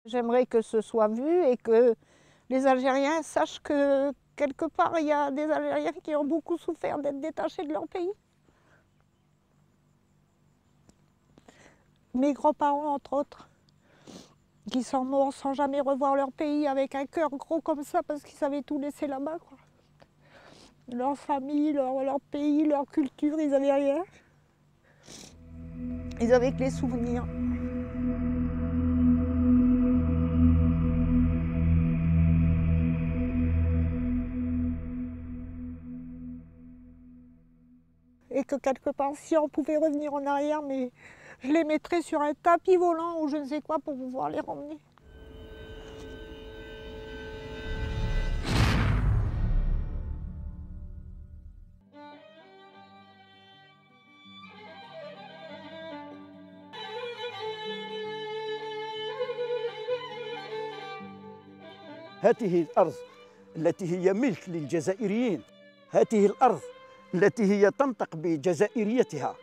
J'aimerais que ce soit vu et que les Algériens sachent que quelque part il y a des Algériens qui ont beaucoup souffert d'être détachés de leur pays. Mes grands-parents, entre autres, qui sont morts sans jamais revoir leur pays, avec un cœur gros comme ça, parce qu'ils avaient tout laissé là-bas, quoi. Leur famille, leur pays, leur culture, ils n'avaient rien. Ils avaient que les souvenirs. Et que quelque part, si on pouvait revenir en arrière, mais je les mettrais sur un tapis volant ou je ne sais quoi pour pouvoir les ramener. هذه الأرض التي هي ملك للجزائريين، هذه الأرض التي هي تنطق بجزائريتها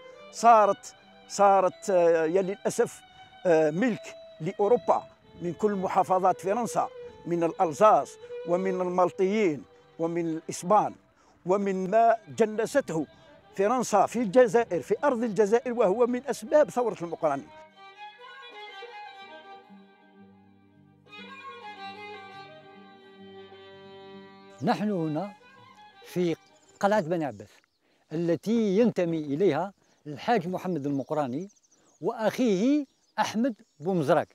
صارت يا للأسف ملك لأوروبا من كل محافظات فرنسا، من الألزاس ومن المالطيين ومن الإسبان، ومن ما جنسته فرنسا في الجزائر، في أرض الجزائر، وهو من أسباب ثورة المقرني. نحن هنا في قلعة بني عباس التي ينتمي إليها الحاج محمد المقراني وأخيه أحمد بومزراك.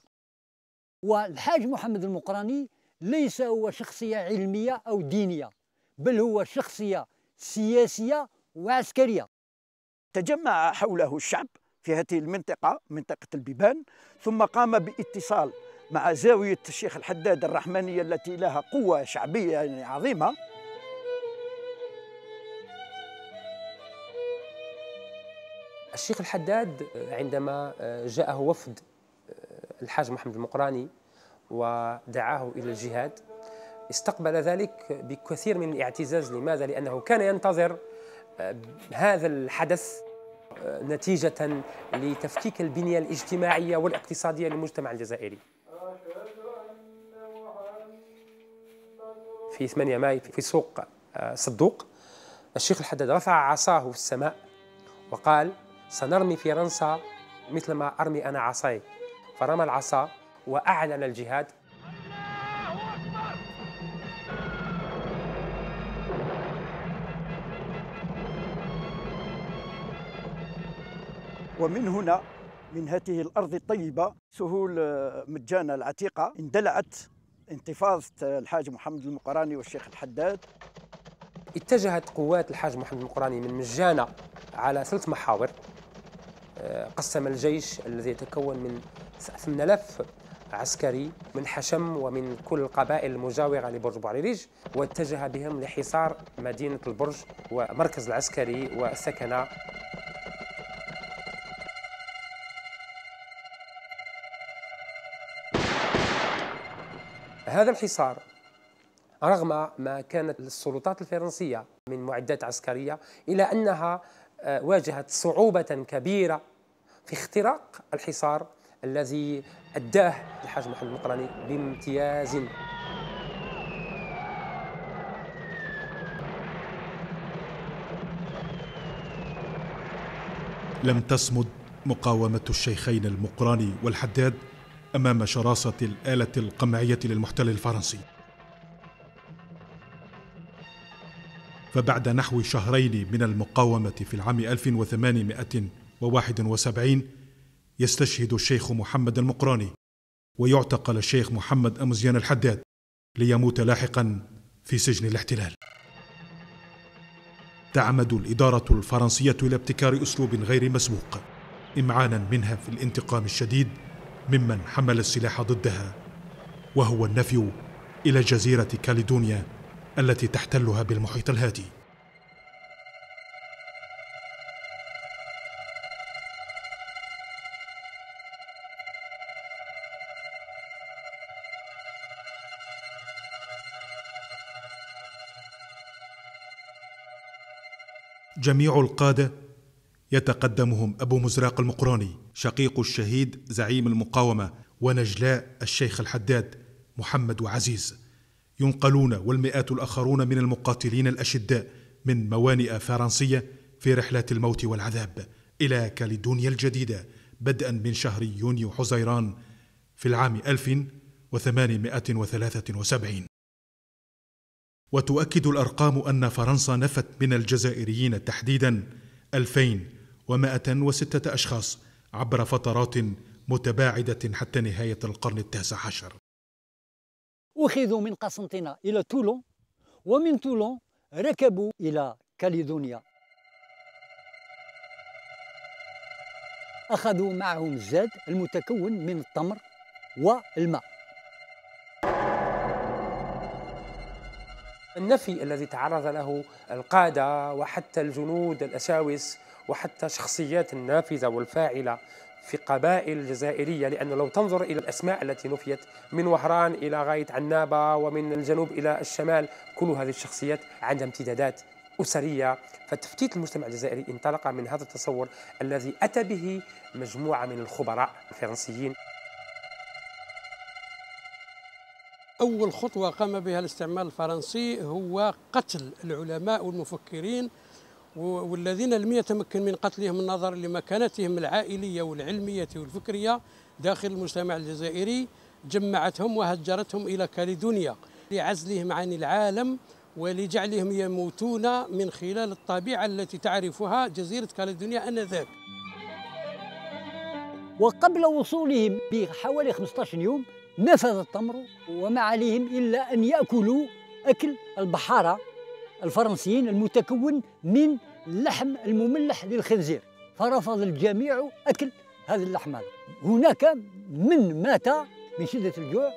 والحاج محمد المقراني ليس هو شخصية علمية أو دينية، بل هو شخصية سياسية وعسكرية. تجمع حوله الشعب في هذه المنطقة، منطقة البيبان، ثم قام باتصال مع زاوية الشيخ الحداد الرحمانية التي لها قوة شعبية يعني عظيمة. الشيخ الحداد عندما جاءه وفد الحاج محمد المقراني ودعاه إلى الجهاد، استقبل ذلك بكثير من الاعتزاز. لماذا؟ لأنه كان ينتظر هذا الحدث نتيجة لتفكيك البنية الاجتماعية والاقتصادية للمجتمع الجزائري. في 8 ماي في سوق صدوق، الشيخ الحداد رفع عصاه في السماء وقال: سنرمي فرنسا مثل ما أرمي أنا عصاي. فرمى العصا وأعلن الجهاد. ومن هنا، من هذه الأرض الطيبة، سهول مجانة العتيقة، اندلعت انتفاضة الحاج محمد المقراني والشيخ الحداد. اتجهت قوات الحاج محمد المقراني من مجانة على 3 محاور. قسم الجيش الذي يتكون من 8000 عسكري من حشم ومن كل القبائل المجاورة لبرج بوعريريج، واتجه بهم لحصار مدينة البرج ومركز العسكري والسكنة. هذا الحصار رغم ما كانت السلطات الفرنسية من معدات عسكرية، إلى أنها واجهت صعوبة كبيرة في اختراق الحصار الذي أداه الحاج محمد المقراني بامتياز. لم تصمد مقاومة الشيخين المقراني والحداد أمام شراسة الآلة القمعية للمحتل الفرنسي. فبعد نحو شهرين من المقاومة في العام 1871 يستشهد الشيخ محمد المقراني، ويعتقل الشيخ محمد أمزيان الحداد ليموت لاحقا في سجن الاحتلال. تعمد الإدارة الفرنسية إلى ابتكار أسلوب غير مسبوق إمعانا منها في الانتقام الشديد ممن حمل السلاح ضدها، وهو النفي إلى جزيرة كاليدونيا التي تحتلها بالمحيط الهادي. جميع القادة يتقدمهم أبو مزراق المقراني، شقيق الشهيد زعيم المقاومة ونجلاء الشيخ الحداد محمد وعزيز، ينقلون والمئات الآخرون من المقاتلين الأشداء من موانئ فرنسية في رحلات الموت والعذاب إلى كاليدونيا الجديدة بدءا من شهر يونيو حزيران في العام 1873. وتؤكد الأرقام أن فرنسا نفت من الجزائريين تحديدا 2106 أشخاص عبر فترات متباعدة حتى نهاية القرن ال19. أخذوا من قسنطينة إلى تولون، ومن تولون ركبوا إلى كاليدونيا. أخذوا معهم الزاد المتكون من التمر والماء. النفي الذي تعرض له القادة وحتى الجنود الأشاوس وحتى شخصيات النافذة والفاعلة في قبائل الجزائرية، لأنه لو تنظر إلى الأسماء التي نفيت من وهران إلى غاية عنابة ومن الجنوب إلى الشمال، كل هذه الشخصيات عندها امتدادات أسرية. فتفتيت المجتمع الجزائري انطلق من هذا التصور الذي أتى به مجموعة من الخبراء الفرنسيين. أول خطوة قام بها الاستعمار الفرنسي هو قتل العلماء والمفكرين، والذين لم يتمكن من قتلهم النظرا لمكانتهم العائلية والعلمية والفكرية داخل المجتمع الجزائري، جمعتهم وهجرتهم إلى كاليدونيا لعزلهم عن العالم ولجعلهم يموتون من خلال الطبيعة التي تعرفها جزيرة كاليدونيا آنذاك. وقبل وصولهم بحوالي 15 يوم نفذ التمر وما عليهم إلا أن يأكلوا أكل البحارة الفرنسيين المتكون من اللحم المملح للخنزير، فرفض الجميع أكل هذا اللحم. هناك من مات من شدة الجوع،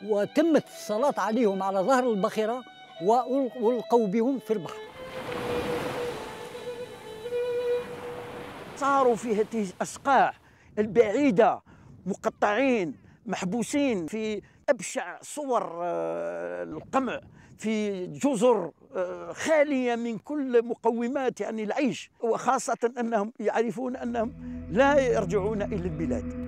وتمت الصلاة عليهم على ظهر الباخرة والقوا بهم في البحر. صاروا في هذه الأصقاع البعيدة مقطعين محبوسين في أبشع صور القمع، في جزر خالية من كل مقومات يعني العيش، وخاصة أنهم يعرفون أنهم لا يرجعون إلى البلاد.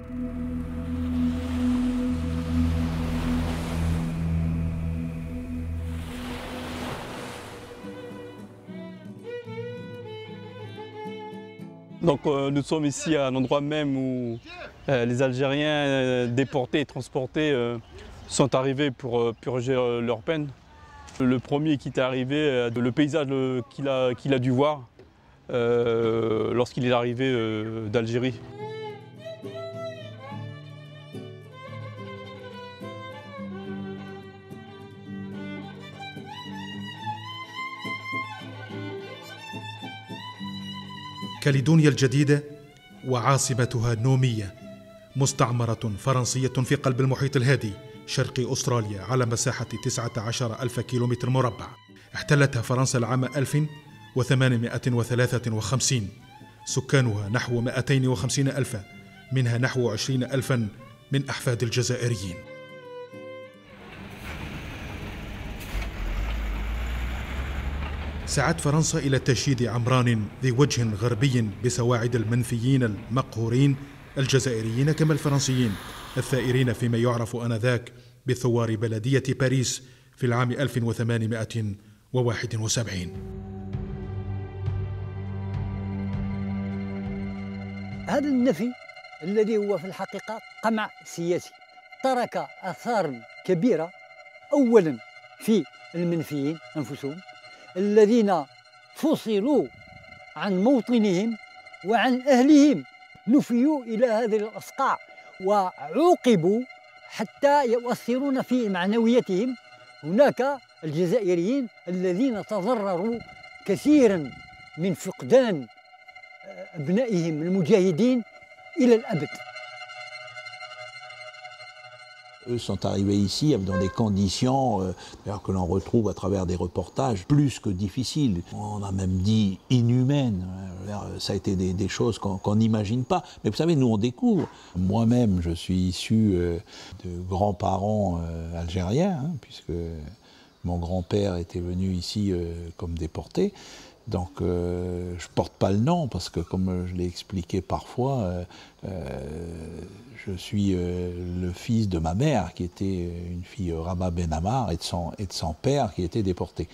Donc nous sommes ici à l'endroit même où les Algériens déportés et transportés sont arrivés pour purger leur peine. Le premier qui est arrivé, le paysage qu'il a dû voir lorsqu'il est arrivé d'Algérie. كاليدونيا الجديدة وعاصمتها نومية، مستعمرة فرنسية في قلب المحيط الهادي شرق أستراليا على مساحة 19,000 كيلومتر مربع. احتلتها فرنسا العام 1853. سكانها نحو 250,000، منها نحو 20,000 من أحفاد الجزائريين. سعت فرنسا إلى تشييد عمران ذي وجه غربي بسواعد المنفيين المقهورين الجزائريين كما الفرنسيين الثائرين فيما يعرف آنذاك بثوار بلدية باريس في العام 1871. هذا النفي الذي هو في الحقيقة قمع سياسي ترك آثار كبيرة، أولا في المنفيين أنفسهم الذين فصلوا عن موطنهم وعن أهلهم، نفيوا إلى هذه الأصقاع وعوقبوا حتى يؤثرون في معنوياتهم. هناك الجزائريين الذين تضرروا كثيرا من فقدان أبنائهم المجاهدين إلى الأبد. Eux sont arrivés ici dans des conditions que l'on retrouve à travers des reportages plus que difficiles. On a même dit inhumaines. Ça a été des choses qu'on n'imagine pas. Mais vous savez, nous on découvre. Moi-même, je suis issu de grands-parents algériens, puisque mon grand-père était venu ici comme déporté. Donc je ne porte pas le nom parce que comme je l'ai expliqué parfois, je suis le fils de ma mère qui était une fille Rama Ben Ammar et de son père qui était déporté.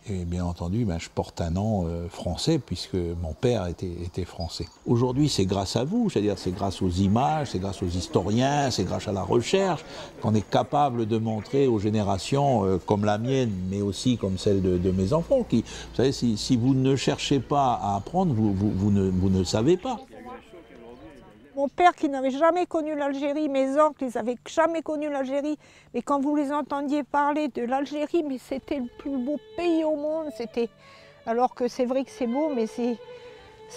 Et bien entendu, je porte un nom français puisque mon père était français. Aujourd'hui, c'est grâce à vous, c'est-à-dire c'est grâce aux images, c'est grâce aux historiens, c'est grâce à la recherche qu'on est capable de montrer aux générations comme la mienne, mais aussi comme celle de mes enfants, qui, vous savez, si vous ne cherchez pas à apprendre, vous ne savez pas. Mon père qui n'avait jamais connu l'Algérie, mes oncles, ils n'avaient jamais connu l'Algérie. Mais quand vous les entendiez parler de l'Algérie, mais c'était le plus beau pays au monde. Alors que c'est vrai que c'est beau, mais c'est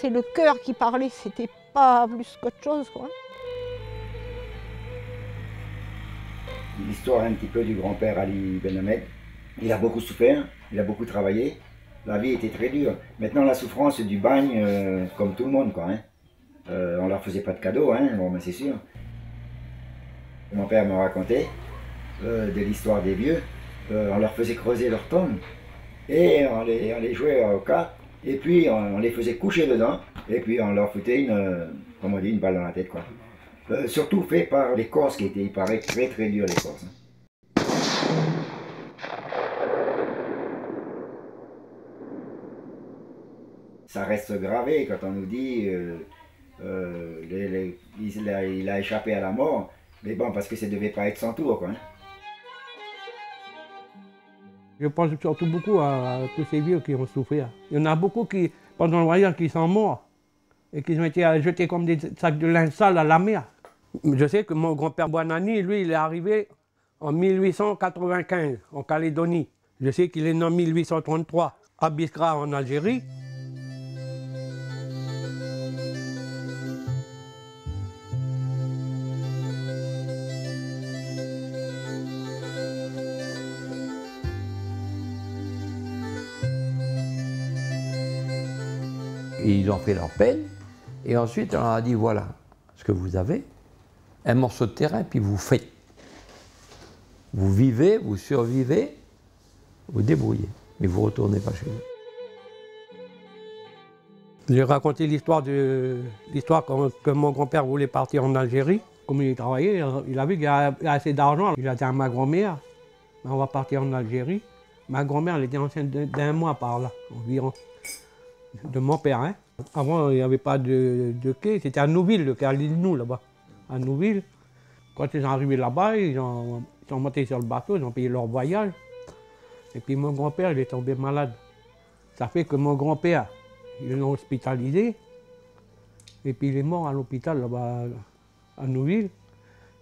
le cœur qui parlait, c'était pas plus qu'autre chose, quoi. L'histoire un petit peu du grand-père Ali Ben Ahmed. Il a beaucoup souffert, il a beaucoup travaillé. La vie était très dure. Maintenant, la souffrance du bagne, comme tout le monde, quoi. On ne leur faisait pas de cadeaux, bon, c'est sûr. Mon père me racontait de l'histoire des vieux. On leur faisait creuser leur tombe et on les jouait au cartes. Et puis on les faisait coucher dedans et puis on leur foutait comme on dit, une balle dans la tête, quoi. Surtout fait par les Corses qui étaient, il paraît, très très durs, les Corses. Ça reste gravé quand on nous dit il a échappé à la mort, mais bon, parce que ça ne devait pas être son tour, quoi. Je pense surtout beaucoup à tous ces vieux qui ont souffert. Il y en a beaucoup qui, pendant le voyage, qui sont morts et qui ont été jetés comme des sacs de linge sale à la mer. Je sais que mon grand-père Boanani, lui, il est arrivé en 1895 en Calédonie. Je sais qu'il est né en 1833 à Biskra en Algérie. Ils ont fait leur peine, et ensuite on leur a dit voilà ce que vous avez, un morceau de terrain, puis vous faites. Vous vivez, vous survivez, vous débrouillez, mais vous ne retournez pas chez vous. J'ai raconté l'histoire que mon grand-père voulait partir en Algérie. Comme il travaillait, il a vu qu'il y a assez d'argent. Il a dit à ma grand-mère, on va partir en Algérie. Ma grand-mère, elle était enceinte d'1 mois par là, environ. De mon père. Avant, il n'y avait pas de quai, c'était à Nouville, le quai à l'île Nou, là-bas. À Nouville. Quand ils sont arrivés là-bas, ils sont montés sur le bateau, ils ont payé leur voyage. Et puis mon grand-père, il est tombé malade. Ça fait que mon grand-père, ils l'ont hospitalisé. Et puis il est mort à l'hôpital, là-bas, à Nouville.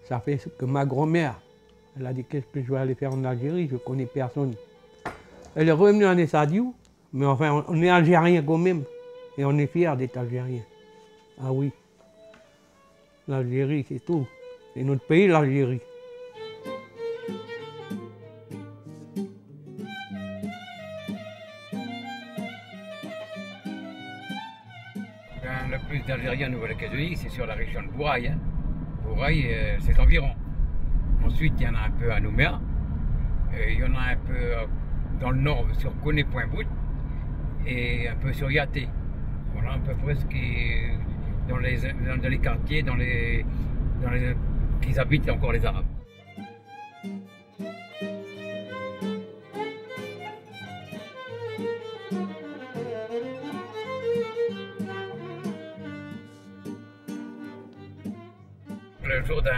Ça fait que ma grand-mère, elle a dit qu'est-ce que je vais aller faire en Algérie, je ne connais personne. Elle est revenue en Essadio. Mais enfin, on est algérien quand même, et on est fiers d'être algérien. Ah oui, l'Algérie, c'est tout. C'est notre pays, l'Algérie. Le plus d'Algériens en Nouvelle-Calédonie, c'est sur la région de Bouraï. Bouraï, c'est environ. Ensuite, il y en a un peu à Nouméa, il y en a un peu dans le nord sur Koné-Point-Bout, et un peu sur Yaté. Voilà à peu près ce qui est dans les quartiers, qu'ils habitent encore les Arabes. Le jour du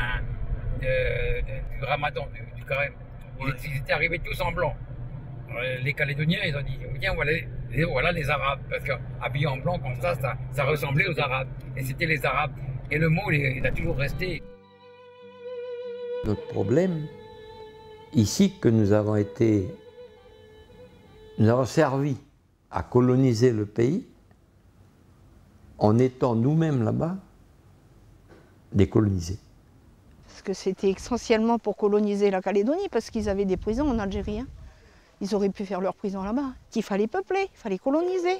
Ramadan, du carême, ils étaient arrivés tous en blanc. Les Calédoniens, ils ont dit, viens, voilà les Arabes, parce qu'habillés en blanc comme ça ressemblait aux Arabes. Et c'était les Arabes. Et le mot, il a toujours resté. Notre problème, ici, que nous avons servi à coloniser le pays, en étant nous-mêmes là-bas, décolonisés. Parce que c'était essentiellement pour coloniser la Calédonie, parce qu'ils avaient des prisons en Algérie. Ils auraient pu faire leur prison là-bas. Il fallait peupler, il fallait coloniser.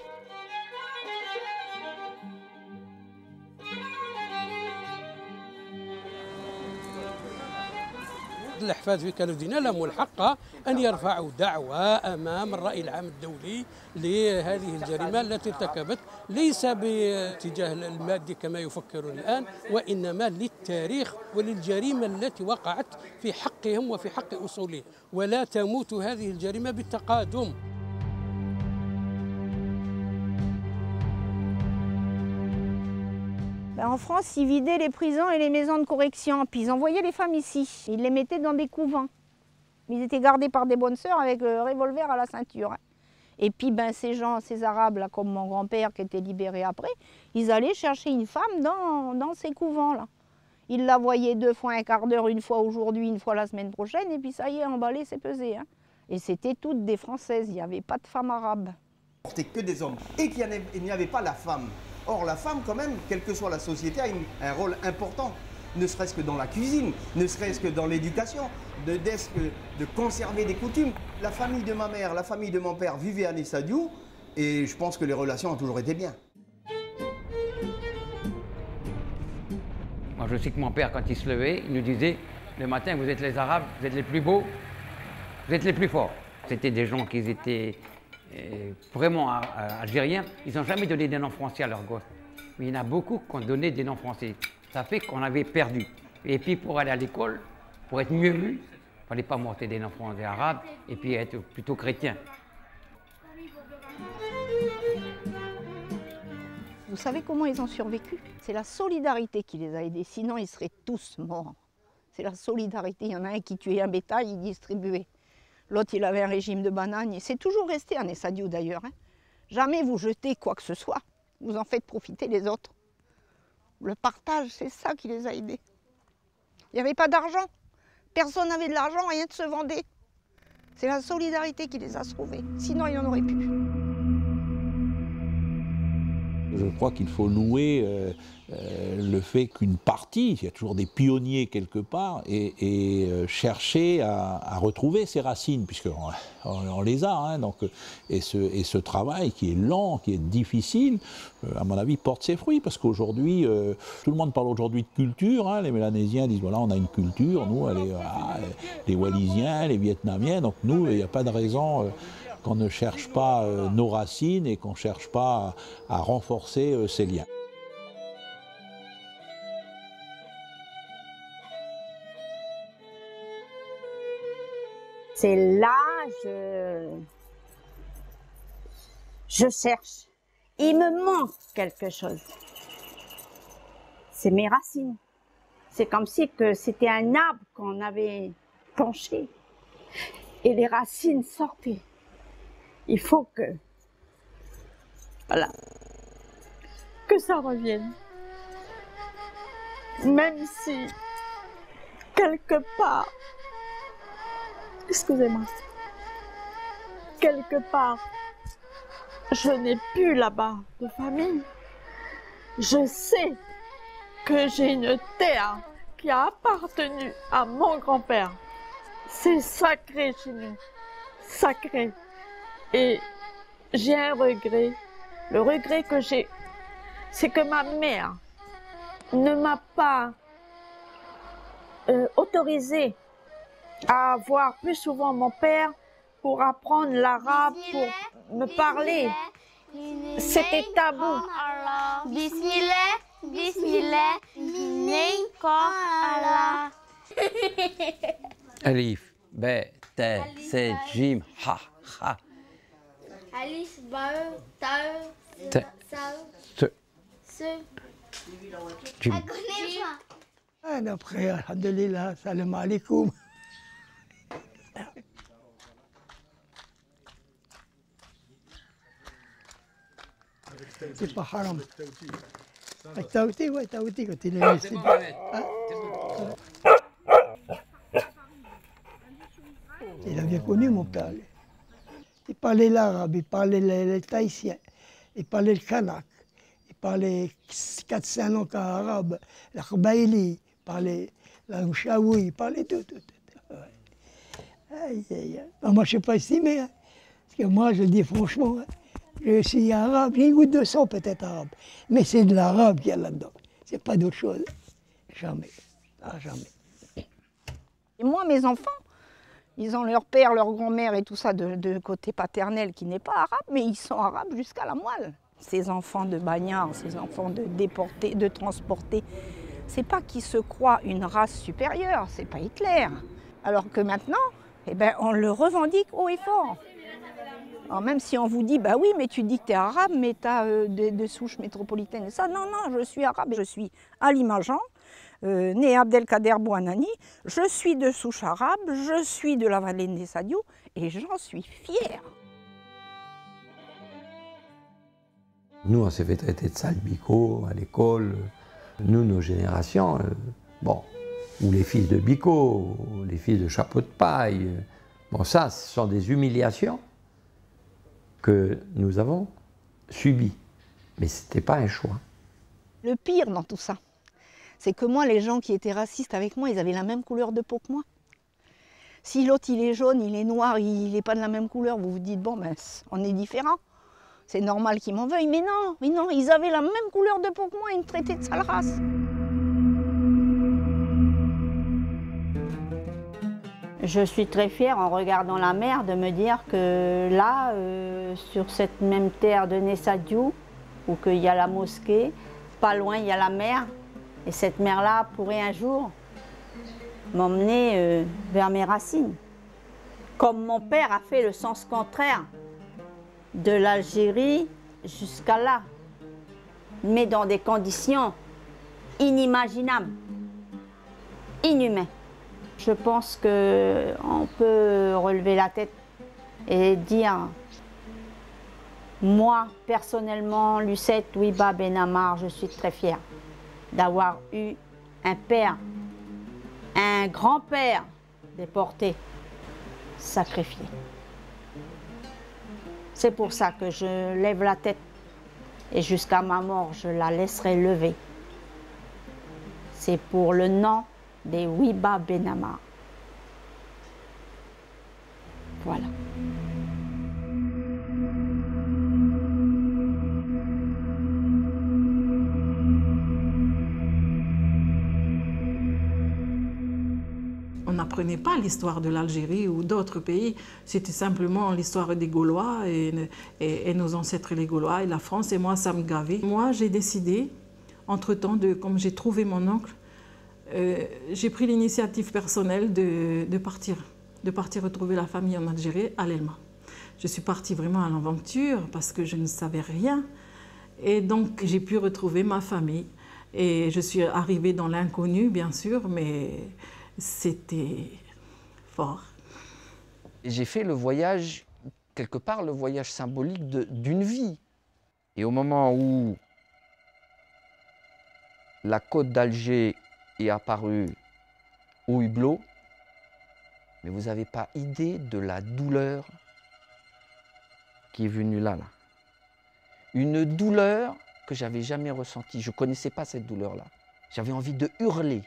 الأحفاد في كالودينا لهم الحق أن يرفعوا دعوى أمام الرأي العام الدولي لهذه الجريمة التي ارتكبت ليس باتجاه المادي كما يفكرون الآن، وإنما للتاريخ وللجريمة التي وقعت في حقهم وفي حق أصولهم، ولا تموت هذه الجريمة بالتقادم. En France, ils vidaient les prisons et les maisons de correction, puis ils envoyaient les femmes ici. Ils les mettaient dans des couvents. Ils étaient gardés par des bonnes sœurs avec le revolver à la ceinture. Et puis ces gens, ces Arabes, là, comme mon grand-père qui était libéré après, ils allaient chercher une femme dans ces couvents-là. Ils la voyaient 2 fois un quart d'heure, une fois aujourd'hui, une fois la semaine prochaine, et puis ça y est, emballé, c'est pesé. Et c'était toutes des Françaises, il n'y avait pas de femmes arabes. C'était que des hommes, et qu'il n'y avait pas la femme. Or, la femme, quand même, quelle que soit la société, a un rôle important, ne serait-ce que dans la cuisine, ne serait-ce que dans l'éducation, de conserver des coutumes. La famille de ma mère, la famille de mon père vivaient à Nessadiou, et je pense que les relations ont toujours été bien. Moi, je sais que mon père, quand il se levait, il nous disait, le matin, vous êtes les Arabes, vous êtes les plus beaux, vous êtes les plus forts. C'était des gens qui étaient vraiment algériens. Ils n'ont jamais donné des noms français à leurs gosses. Mais il y en a beaucoup qui ont donné des noms français. Ça fait qu'on avait perdu. Et puis pour aller à l'école, pour être mieux vu, il ne fallait pas monter des noms français arabes et puis être plutôt chrétien. Vous savez comment ils ont survécu? C'est la solidarité qui les a aidés, sinon ils seraient tous morts. C'est la solidarité, il y en a un qui tuait un bétail, il distribuait. L'autre, il avait un régime de bananes. C'est toujours resté à Nessadiou d'ailleurs. Jamais vous jetez quoi que ce soit. Vous en faites profiter les autres. Le partage, c'est ça qui les a aidés. Il n'y avait pas d'argent. Personne n'avait de l'argent, rien ne se vendait. C'est la solidarité qui les a sauvés. Sinon, il en aurait pu. Je crois qu'il faut louer le fait qu'une partie, il y a toujours des pionniers quelque part, et chercher à retrouver ses racines, puisqu'on les a. Donc, et ce travail qui est lent, qui est difficile, à mon avis, porte ses fruits, parce qu'aujourd'hui, tout le monde parle aujourd'hui de culture. Les Mélanésiens disent, voilà, on a une culture, nous, les Wallisiens, les Vietnamiens, donc nous, il n'y a pas de raison qu'on ne cherche pas nos racines et qu'on ne cherche pas à renforcer ces liens. C'est là, je cherche. Il me manque quelque chose. C'est mes racines. C'est comme si que c'était un arbre qu'on avait penché et les racines sortaient. Il faut que, voilà, que ça revienne. Même si, quelque part, excusez-moi, quelque part, je n'ai plus là-bas de famille. Je sais que j'ai une terre qui a appartenu à mon grand-père. C'est sacré chez nous, sacré. Et j'ai un regret. Le regret que j'ai, c'est que ma mère ne m'a pas autorisé à voir plus souvent mon père pour apprendre l'arabe, pour me parler. C'était tabou. Bismillah, Bismillah, Allah. Alif, B, T, C, Jim, Ha, Ha. Alif, Bae, Tae, Se, Jim. Après, alhamdulillah, salam alaikum. C'est pas haram. التوتي والتوتي قلت له il a bien connu mon père. Il parlait l'arabe, il parlait le tahitien, il parlait le kanak, il parlait 4-5 langues arabes, l'Arbaïli, il parlait la Mchaoui, il parlait tout. Aïe, aïe, aïe. Moi, je ne sais pas estimer, hein, parce que moi, je le dis franchement, hein, je suis arabe, j'ai une goutte de sang peut-être arabe, mais c'est de l'arabe qu'il y a là-dedans, c'est pas d'autre chose. Jamais, jamais. Et moi, mes enfants, ils ont leur père, leur grand-mère et tout ça de côté paternel qui n'est pas arabe, mais ils sont arabes jusqu'à la moelle. Ces enfants de bagnards, ces enfants de déportés, de transportés, c'est pas qu'ils se croient une race supérieure, c'est pas Hitler. Alors que maintenant, eh ben, on le revendique haut et fort. Alors même si on vous dit, bah oui, mais tu dis que tu es arabe, mais tu as des souches métropolitaines et ça, non, non, je suis arabe, je suis Ali Majan, né Abdelkader Bouanani, je suis de souche arabe, je suis de la vallée de Nessadio et j'en suis fière. Nous, on s'est fait traiter de sale bico à l'école. Nous, nos générations, bon, ou les fils de bico, ou les fils de chapeau de paille. Bon, ça, ce sont des humiliations que nous avons subies. Mais ce n'était pas un choix. Le pire dans tout ça, c'est que moi, les gens qui étaient racistes avec moi, ils avaient la même couleur de peau que moi. Si l'autre, il est jaune, il est noir, il n'est pas de la même couleur, vous vous dites, bon, ben, on est différents. C'est normal qu'ils m'en veuillent, mais non, ils avaient la même couleur de peau que moi, ils me traitaient de sale race. Je suis très fière en regardant la mer de me dire que là, sur cette même terre de Nessadio, où il y a la mosquée, pas loin il y a la mer, et cette mer-là pourrait un jour m'emmener vers mes racines. Comme mon père a fait le sens contraire, de l'Algérie jusqu'à là, mais dans des conditions inimaginables, inhumaines. Je pense qu'on peut relever la tête et dire, moi, personnellement, Lucette Ouiba Benamar, je suis très fière d'avoir eu un père, un grand-père déporté, sacrifié. C'est pour ça que je lève la tête et jusqu'à ma mort, je la laisserai lever. C'est pour le nom des Ouiba Benamar. Voilà. On n'apprenait pas l'histoire de l'Algérie ou d'autres pays, c'était simplement l'histoire des Gaulois et nos ancêtres les Gaulois et la France, et moi ça me gavait. Moi j'ai décidé, entre-temps, comme j'ai trouvé mon oncle, j'ai pris l'initiative personnelle de partir retrouver la famille en Algérie, à l'Elma. Je suis partie vraiment à l'aventure parce que je ne savais rien, et donc j'ai pu retrouver ma famille. Et je suis arrivée dans l'inconnu, bien sûr, mais c'était fort. J'ai fait le voyage, quelque part, le voyage symbolique d'une vie. Et au moment où la côte d'Alger est apparue au hublot, mais vous n'avez pas idée de la douleur qui est venue là. Une douleur que je n'avais jamais ressentie. Je ne connaissais pas cette douleur-là. J'avais envie de hurler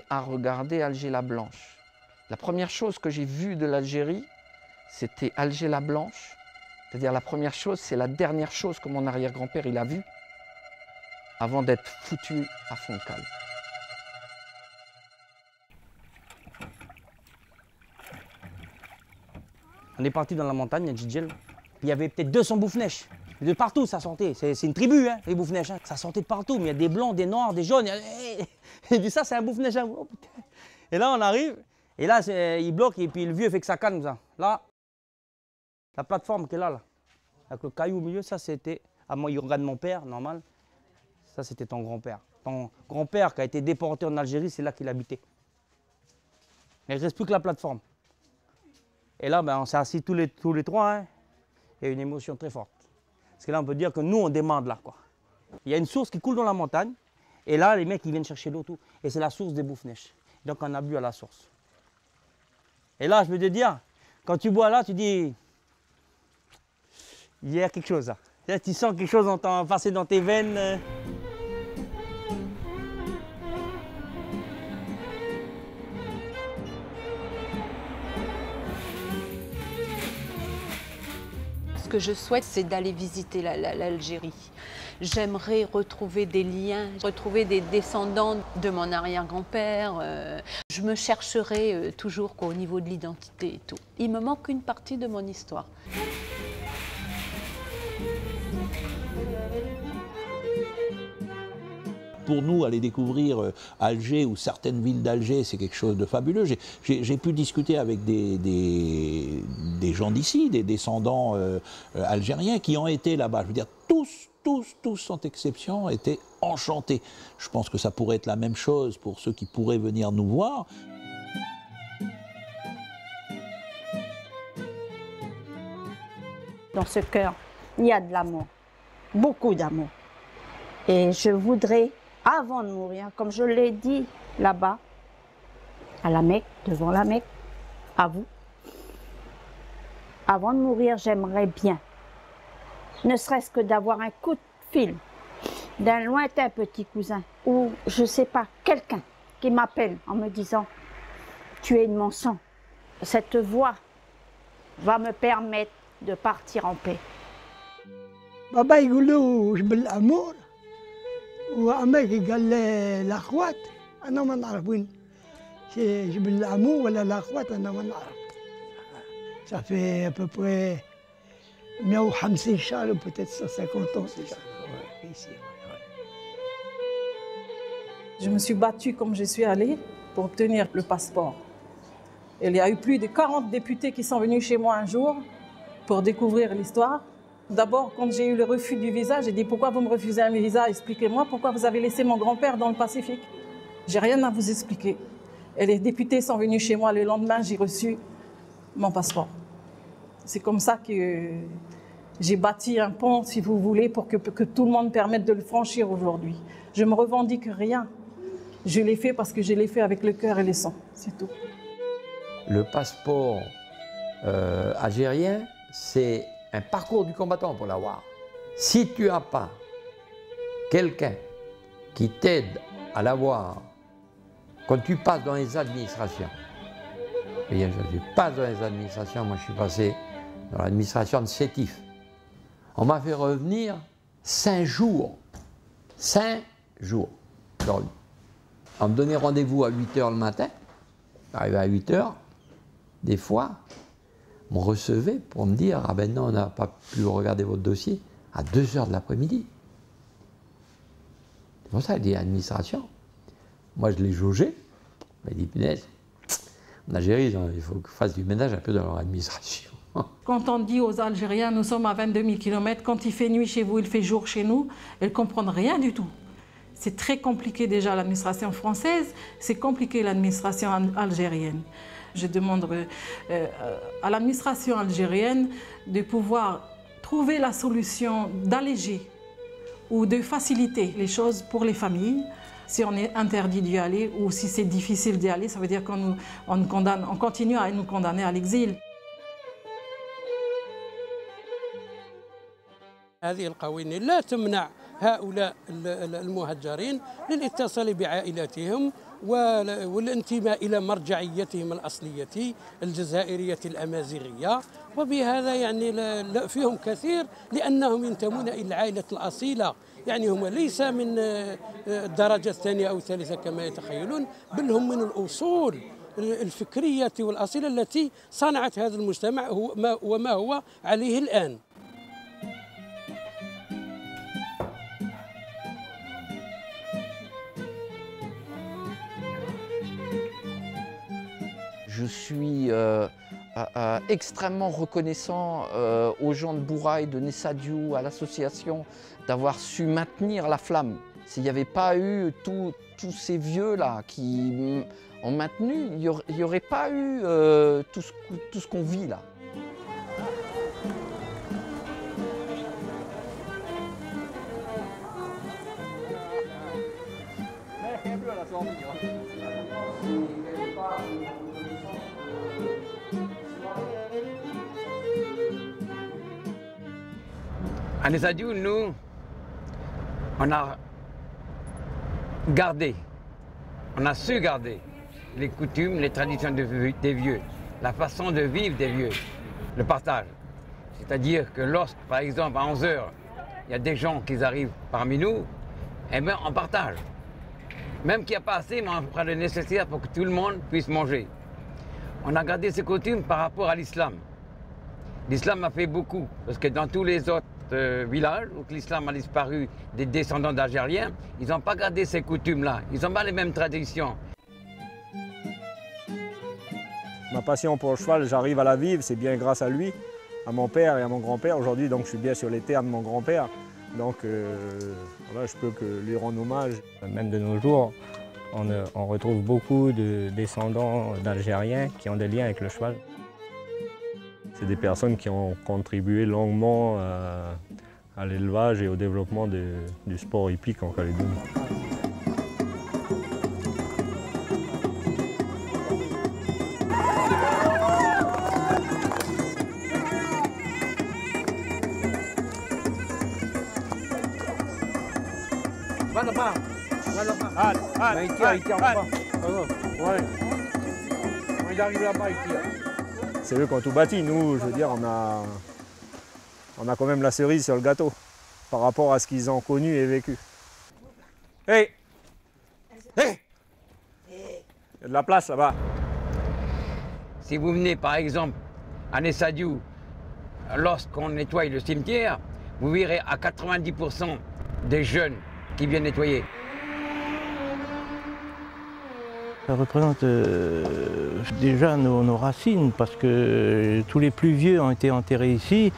à regarder Alger la Blanche. La première chose que j'ai vue de l'Algérie, c'était Alger la Blanche. C'est-à-dire la première chose, c'est la dernière chose que mon arrière-grand-père il a vue avant d'être foutu à fond de cale. On est parti dans la montagne à Djidjel. Il y avait peut-être 200 Boufnèches. De partout, ça sentait. C'est une tribu, hein, les Boufnèches. Hein. Ça sentait de partout. Mais il y a des blancs, des noirs, des jaunes. Il dit ça, c'est un Boufnèche. Hein. Oh, et là, on arrive. Et là, il bloque. Et puis le vieux fait que ça canne. Ça. Là, la plateforme qui est là, avec le caillou au milieu, ça, c'était. À moi, il regarde mon père, normal. Ça, c'était ton grand-père. Ton grand-père qui a été déporté en Algérie, c'est là qu'il habitait. Mais il ne reste plus que la plateforme. Et là, ben, on s'est assis tous les trois. Hein. Il y a une émotion très forte. Parce que là, on peut dire que nous, on demande là, quoi. Il y a une source qui coule dans la montagne. Et là, les mecs, ils viennent chercher l'eau, tout. Et c'est la source des Boufnèches. Donc, on a bu à la source. Et là, je peux te dire, quand tu bois là, tu dis, il y a quelque chose là. Là, tu sens quelque chose passer dans tes veines. Ce que je souhaite, c'est d'aller visiter l'Algérie. J'aimerais retrouver des liens, retrouver des descendants de mon arrière-grand-père. Je me chercherai toujours au niveau de l'identité et tout. Il me manque une partie de mon histoire. Pour nous, aller découvrir Alger ou certaines villes d'Alger, c'est quelque chose de fabuleux. J'ai pu discuter avec des gens d'ici, des descendants algériens qui ont été là-bas. Je veux dire, tous, sans exception, étaient enchantés. Je pense que ça pourrait être la même chose pour ceux qui pourraient venir nous voir. Dans ce cœur, il y a de l'amour, beaucoup d'amour. Et je voudrais, avant de mourir, comme je l'ai dit là-bas, à la Mecque, devant la Mecque, à vous, avant de mourir, j'aimerais bien, ne serait-ce que d'avoir un coup de fil d'un lointain petit cousin ou, je ne sais pas, quelqu'un qui m'appelle en me disant « Tu es de mon sang ». Cette voix va me permettre de partir en paix. بابا يقولوا جبل الأمور وأماكي قال الأخوات أنا ما نعرف وين جبل الأمور ولا الأخوات أنا ما نعرف. Ça fait à peu près 150 شهر ou peut-être 150 ans déjà. Ici. Je me suis battue comme je suis allée pour obtenir le passeport. Il y a eu plus de 40 députés qui sont venus chez moi un jour pour découvrir l'histoire. D'abord, quand j'ai eu le refus du visa, j'ai dit « Pourquoi vous me refusez un visa? Expliquez-moi pourquoi vous avez laissé mon grand-père dans le Pacifique. J'ai rien à vous expliquer. » Et les députés sont venus chez moi le lendemain, j'ai reçu mon passeport. C'est comme ça que j'ai bâti un pont, si vous voulez, pour que tout le monde permette de le franchir aujourd'hui. Je ne me revendique rien. Je l'ai fait parce que je l'ai fait avec le cœur et le sang, c'est tout. Le passeport algérien, c'est un parcours du combattant pour l'avoir. Si tu n'as pas quelqu'un qui t'aide à l'avoir quand tu passes dans les administrations, et je passe dans les administrations, moi je suis passé dans l'administration de Sétif. On m'a fait revenir 5 jours. 5 jours. On me donnait rendez-vous à 8 h le matin. J'arrivais à 8 h. Des fois, on me recevait pour me dire « Ah ben non, on n'a pas pu regarder votre dossier à 2 h de l'après-midi. » C'est pour ça, il dit administration. Moi, je l'ai jaugé. Il m'a dit « Punaise, en Algérie, il faut qu'on fasse du ménage un peu dans leur administration. » Quand on dit aux Algériens, nous sommes à 22 000 km, quand il fait nuit chez vous, il fait jour chez nous, ils ne comprennent rien du tout. C'est très compliqué déjà l'administration française, c'est compliqué l'administration algérienne. Je demande à l'administration algérienne de pouvoir trouver la solution d'alléger ou de faciliter les choses pour les familles. Si on est interdit d'y aller ou si c'est difficile d'y aller, ça veut dire qu'on continue à nous condamner à l'exil. هذه القوانين لا تمنع هؤلاء المهجرين للاتصال بعائلاتهم والانتماء إلى مرجعيتهم الأصلية الجزائرية الأمازيغية، وبهذا يعني لا فيهم كثير لأنهم ينتمون إلى العائلة الأصيلة، يعني هم ليس من الدرجة الثانية أو الثالثة كما يتخيلون، بل هم من الأصول الفكرية والأصيلة التي صنعت هذا المجتمع وما هو عليه الآن. Je suis extrêmement reconnaissant aux gens de Bourail, de Nessadiou, à l'association, d'avoir su maintenir la flamme. S'il n'y avait pas eu tous ces vieux-là qui ont maintenu, il n'y aurait pas eu tout ce qu'on vit là. À Nessadiou, nous, on a gardé, on a su garder les coutumes, les traditions des vieux, la façon de vivre des vieux, le partage. C'est-à-dire que lorsque, par exemple, à 11 h, il y a des gens qui arrivent parmi nous, eh bien on partage. Même qu'il n'y a pas assez, mais on fera le nécessaire pour que tout le monde puisse manger. On a gardé ces coutumes par rapport à l'islam. L'islam a fait beaucoup, parce que dans tous les autres villages où l'islam a disparu des descendants d'Algériens, ils n'ont pas gardé ces coutumes-là. Ils n'ont pas les mêmes traditions. Ma passion pour le cheval, j'arrive à la vivre, c'est bien grâce à lui, à mon père et à mon grand-père. Aujourd'hui, donc, je suis bien sur les terres de mon grand-père. Donc, voilà, je peux que lui rendre hommage. Même de nos jours, on retrouve beaucoup de descendants d'Algériens qui ont des liens avec le cheval. C'est des personnes qui ont contribué longuement à l'élevage et au développement du sport hippique en Calédonie. Va là-bas, va là-bas. Il tire en bas. Ouais. Il arrive là-bas, il tire. C'est eux qui ont tout bâti. Nous, je veux dire, on a quand même la cerise sur le gâteau par rapport à ce qu'ils ont connu et vécu. Hey! Hey! Il y a de la place là-bas. Si vous venez par exemple à Nessadiou, lorsqu'on nettoie le cimetière, vous verrez à 90% des jeunes qui viennent nettoyer. Ça représente déjà nos racines parce que tous les plus vieux ont été enterrés ici,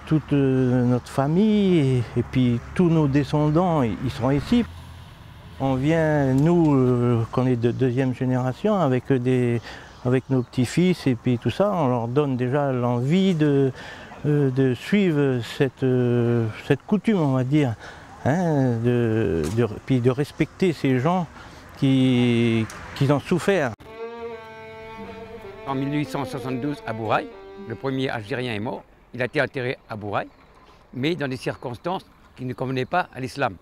toute notre famille et puis tous nos descendants ils seront ici. On vient, nous, qu'on est de deuxième génération, avec nos petits-fils et puis tout ça, on leur donne déjà l'envie de suivre cette coutume, on va dire, hein, puis de respecter ces gens qui ont souffert. En 1872, à Bourail, le premier Algérien est mort. Il a été enterré à Bourail, mais dans des circonstances qui ne convenaient pas à l'islam.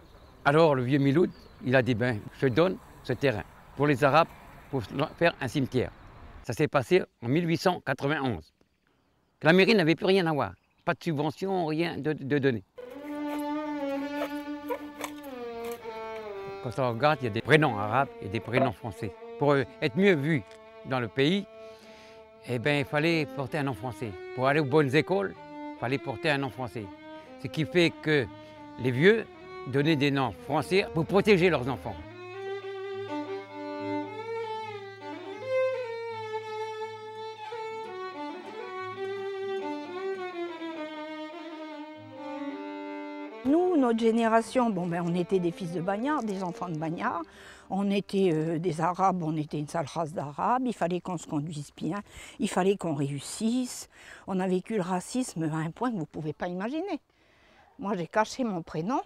Alors le vieux Miloud, il a dit, ben, je donne ce terrain pour les Arabes pour faire un cimetière. Ça s'est passé en 1891. La mairie n'avait plus rien à voir, pas de subvention, rien de donner. Quand on regarde, il y a des prénoms arabes et des prénoms français. Pour être mieux vu dans le pays, eh ben, il fallait porter un nom français. Pour aller aux bonnes écoles, il fallait porter un nom français. Ce qui fait que les vieux donnaient des noms français pour protéger leurs enfants. Nous, notre génération, bon, ben, on était des fils de bagnards, des enfants de bagnards. On était des Arabes, on était une sale race d'Arabes. Il fallait qu'on se conduise bien, il fallait qu'on réussisse. On a vécu le racisme à un point que vous ne pouvez pas imaginer. Moi, j'ai caché mon prénom.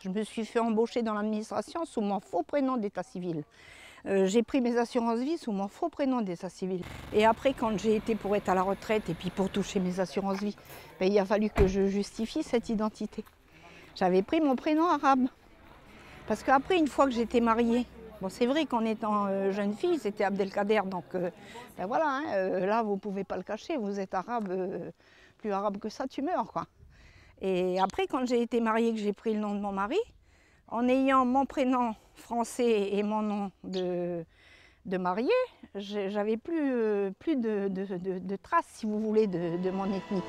Je me suis fait embaucher dans l'administration sous mon faux prénom d'état civil. J'ai pris mes assurances vie sous mon faux prénom d'état civil. Et après, quand j'ai été pour être à la retraite et puis pour toucher mes assurances vie, ben, il a fallu que je justifie cette identité. J'avais pris mon prénom arabe. Parce qu'après, une fois que j'étais mariée, bon, c'est vrai qu'en étant jeune fille, c'était Abdelkader, donc ben voilà, hein, là, vous ne pouvez pas le cacher, vous êtes arabe, plus arabe que ça, tu meurs, quoi. Et après, quand j'ai été mariée, que j'ai pris le nom de mon mari, en ayant mon prénom français et mon nom de mariée, j'avais plus de traces, si vous voulez, de mon ethnie.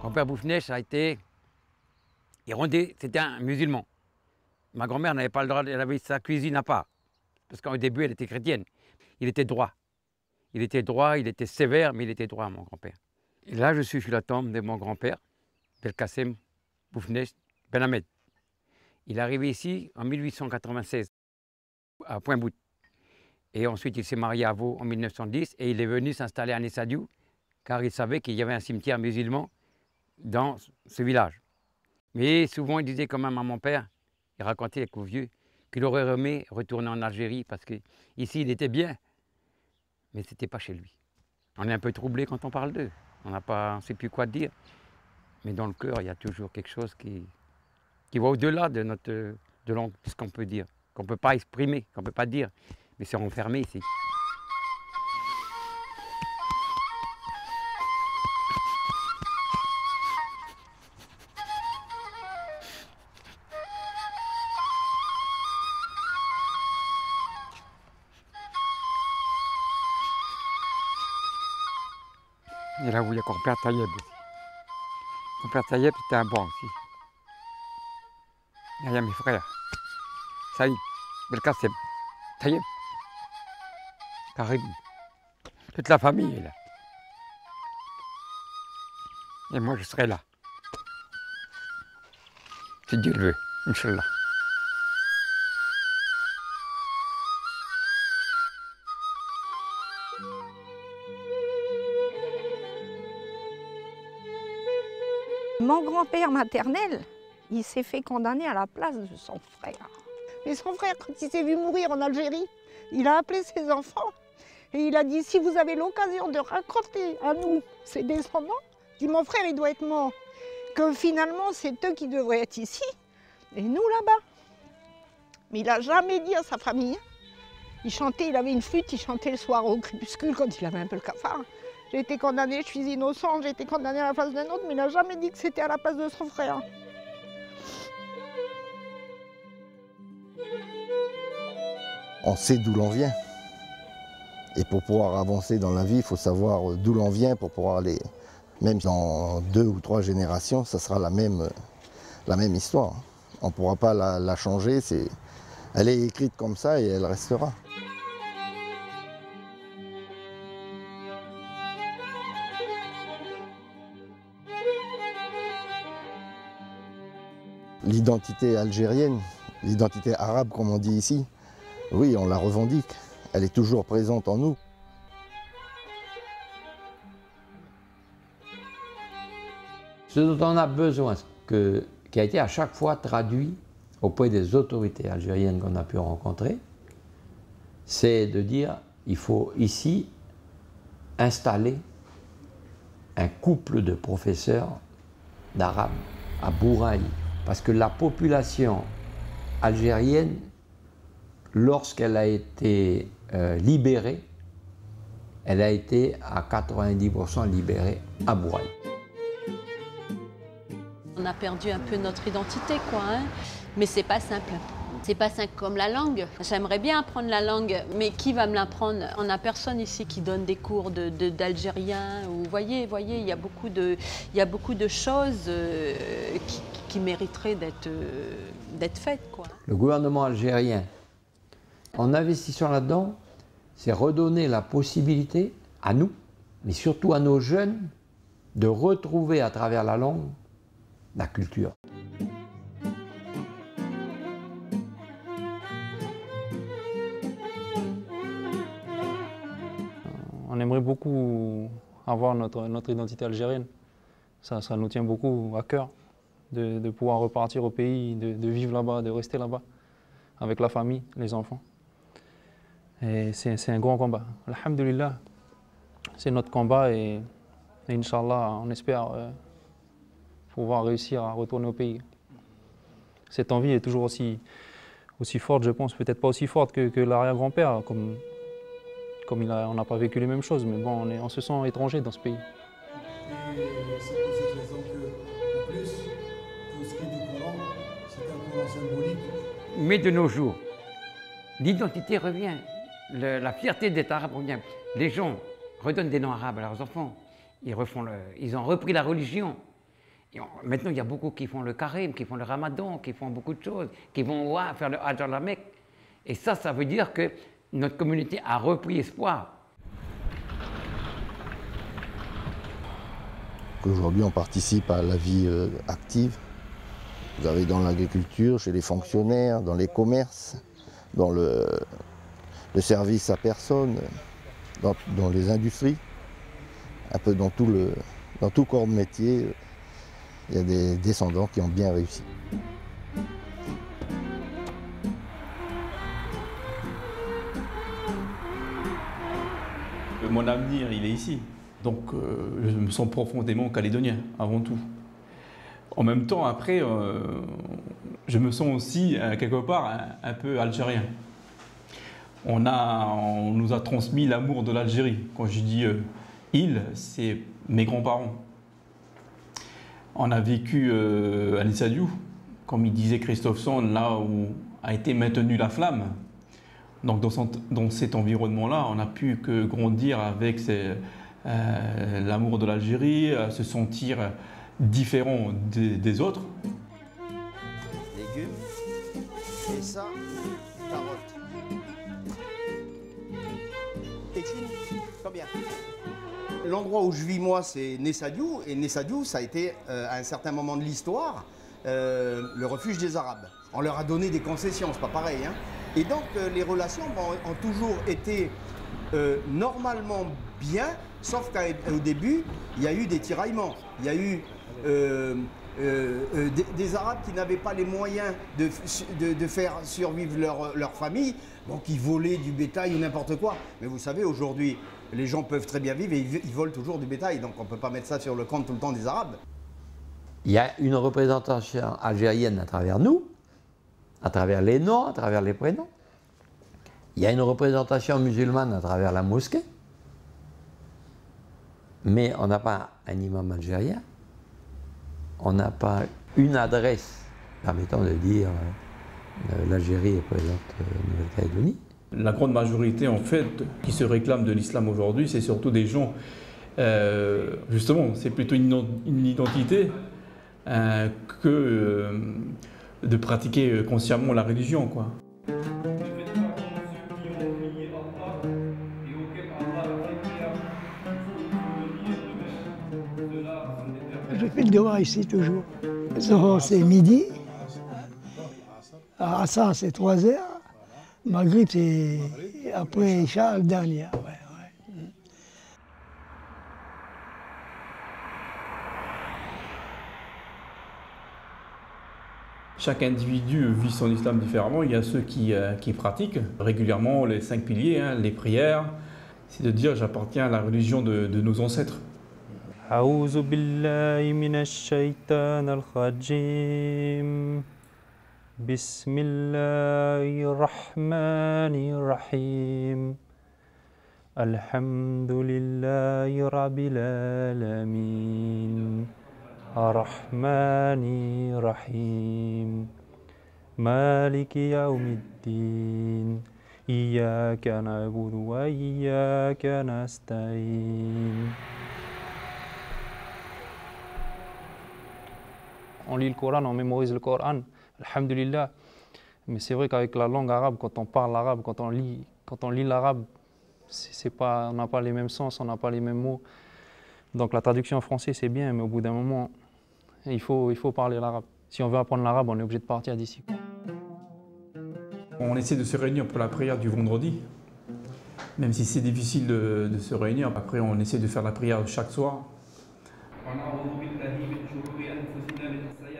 Grand-père Bouffnèche a été irondé, c'était un musulman. Ma grand-mère n'avait pas le droit, elle avait sa cuisine à part, parce qu'au début, elle était chrétienne. Il était droit. Il était droit, il était sévère, mais il était droit, mon grand-père. Et là, je suis sur la tombe de mon grand-père, Belkacem Bouffnèche Ben Ahmed. Il est arrivé ici en 1896, à Pointe-Bout. Et ensuite, il s'est marié à Vaud en 1910 et il est venu s'installer à Nessadiou, car il savait qu'il y avait un cimetière musulman dans ce village. Mais souvent, il disait quand même à mon père, il racontait avec le vieux, qu'il aurait aimé retourner en Algérie parce qu'ici, il était bien, mais ce n'était pas chez lui. On est un peu troublé quand on parle d'eux. On ne sait plus quoi dire. Mais dans le cœur, il y a toujours quelque chose qui va au-delà de ce qu'on peut dire, qu'on ne peut pas exprimer, qu'on ne peut pas dire. Mais c'est enfermé ici. Et là où il y a mon père Taïeb aussi. Mon père Taïeb était un bon aussi. Il y a mes frères. Saïd, Belkacem, Taïeb, Karim. Toute la famille est là. Et moi je serai là. Si Dieu le veut, Inch'Allah. Mon grand-père maternel, il s'est fait condamner à la place de son frère. Mais son frère, quand il s'est vu mourir en Algérie, il a appelé ses enfants et il a dit, si vous avez l'occasion de raconter à nous, ses descendants, dit mon frère, il doit être mort, que finalement c'est eux qui devraient être ici et nous là-bas. Mais il n'a jamais dit à sa famille. Il chantait, il avait une flûte, il chantait le soir au crépuscule quand il avait un peu le cafard. J'ai été condamné, je suis innocent, j'ai été condamné à la place d'un autre, mais il n'a jamais dit que c'était à la place de son frère. On sait d'où l'on vient. Et pour pouvoir avancer dans la vie, il faut savoir d'où l'on vient pour pouvoir aller. Même dans 2 ou 3 générations, ça sera la même histoire. On ne pourra pas la changer. Elle est écrite comme ça et elle restera. L'identité algérienne, l'identité arabe comme on dit ici, oui, on la revendique. Elle est toujours présente en nous. Ce dont on a besoin, qui a été à chaque fois traduit auprès des autorités algériennes qu'on a pu rencontrer, c'est de dire il faut ici installer un couple de professeurs d'arabe à Bouraï. Parce que la population algérienne, lorsqu'elle a été libérée, elle a été à 90% libérée à Bouraï. On a perdu un peu notre identité, quoi, hein. Mais c'est pas simple. C'est pas simple comme la langue. J'aimerais bien apprendre la langue, mais qui va me l'apprendre? On n'a personne ici qui donne des cours d'algérien. Vous voyez, il y a beaucoup de choses qui mériteraient d'être faites, quoi. Le gouvernement algérien, en investissant là-dedans, c'est redonner la possibilité à nous, mais surtout à nos jeunes, de retrouver à travers la langue la culture. On aimerait beaucoup avoir notre identité algérienne. Ça nous tient beaucoup à cœur de pouvoir repartir au pays, de vivre là-bas, de rester là-bas, avec la famille, les enfants. Et c'est un grand combat. Alhamdulillah, c'est notre combat et Inch'Allah, on espère pouvoir réussir à retourner au pays. Cette envie est toujours aussi forte, je pense, peut-être pas aussi forte que l'arrière-grand-père, comme on n'a pas vécu les mêmes choses, mais bon, on se sent étranger dans ce pays. Et c'est pour cette raison que, en plus, pour ce qui est du Coran, c'est un Coran symbolique. Mais de nos jours, l'identité revient, la fierté d'être arabe revient. Les gens redonnent des noms arabes à leurs enfants, ils ont repris la religion. Maintenant, il y a beaucoup qui font le carême, qui font le ramadan, qui font beaucoup de choses, qui vont faire le hajj à la Mecque. Et ça veut dire que notre communauté a repris espoir. Aujourd'hui, on participe à la vie active. Vous avez dans l'agriculture, chez les fonctionnaires, dans les commerces, dans le service à personne, dans les industries, un peu dans tout corps de métier. Il y a des descendants qui ont bien réussi. Mon avenir, il est ici. Donc, je me sens profondément calédonien, avant tout. En même temps, après, je me sens aussi, quelque part, un peu algérien. On nous a transmis l'amour de l'Algérie. Quand je dis « il », c'est mes grands-parents. On a vécu à Nissadiou, comme il disait Christophe Sand, là où a été maintenue la flamme. Donc dans cet environnement-là, on n'a pu que grandir avec l'amour de l'Algérie, se sentir différent des autres. Légumes, et ça, carottes. Étine, combien? L'endroit où je vis moi, c'est Nessadiou, et Nessadiou, ça a été, à un certain moment de l'histoire, le refuge des Arabes. On leur a donné des concessions, c'est pas pareil, hein. Et donc, les relations ont toujours été normalement bien, sauf qu'au début, il y a eu des tiraillements. Il y a eu des Arabes qui n'avaient pas les moyens de faire survivre leur famille, donc ils volaient du bétail ou n'importe quoi. Mais vous savez, aujourd'hui, les gens peuvent très bien vivre et ils volent toujours du bétail, donc on ne peut pas mettre ça sur le compte tout le temps des Arabes. Il y a une représentation algérienne à travers nous, à travers les noms, à travers les prénoms. Il y a une représentation musulmane à travers la mosquée, mais on n'a pas un imam algérien, on n'a pas une adresse permettant de dire l'Algérie représente Nouvelle-Calédonie. La grande majorité, en fait, qui se réclame de l'islam aujourd'hui, c'est surtout des gens, justement, c'est plutôt une identité que de pratiquer consciemment la religion, quoi. Je fais le devoir ici toujours. Zohar c'est midi, Assar c'est 3 heures, Maghrib c'est après Isha le dernier. Ouais. Chaque individu vit son islam différemment. Il y a ceux qui pratiquent régulièrement les 5 piliers, hein, les prières. C'est de dire j'appartiens à la religion de nos ancêtres. أعوذ بالله من الشيطان الرجيم بسم الله الرحمن الرحيم الحمد لله رب العالمين الرحمن الرحيم مالك يوم الدين إياك نعبد وإياك نستعين. On lit le Coran, on mémorise le Coran, alhamdulillah. Mais c'est vrai qu'avec la langue arabe, quand on parle arabe, quand on lit l'arabe, on n'a pas les mêmes sens, on n'a pas les mêmes mots. Donc la traduction en français c'est bien, mais au bout d'un moment, il faut parler l'arabe. Si on veut apprendre l'arabe, on est obligé de partir d'ici. On essaie de se réunir pour la prière du vendredi, même si c'est difficile de se réunir. Après, on essaie de faire la prière chaque soir.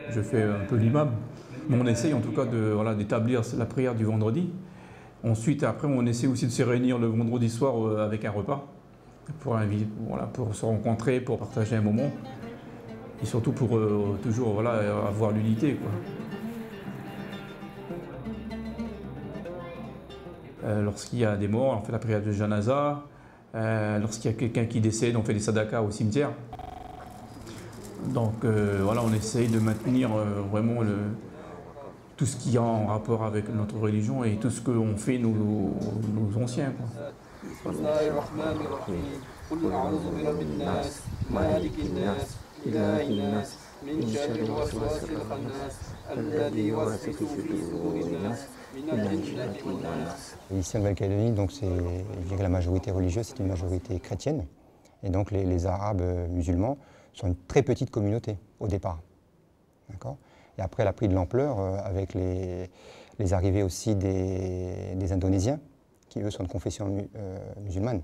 Je fais un peu l'imam, mais on essaye en tout cas d'établir la prière du vendredi. Ensuite, après, on essaie aussi de se réunir le vendredi soir avec un repas pour se rencontrer, pour partager un moment et surtout pour toujours avoir l'unité, quoi. Lorsqu'il y a des morts, on fait la prière de janaza. Lorsqu'il y a quelqu'un qui décède, on fait des sadakas au cimetière. Donc on essaye de maintenir vraiment tout ce qui est en rapport avec notre religion et tout ce qu'ont fait nos anciens, quoi. Ici en Nouvelle-Calédonie, donc je dirais la majorité religieuse, c'est une majorité chrétienne. Et donc les Arabes musulmans sont une très petite communauté au départ. D'accord ? Et après, elle a pris de l'ampleur avec les arrivées aussi des Indonésiens, qui eux sont de confession musulmane.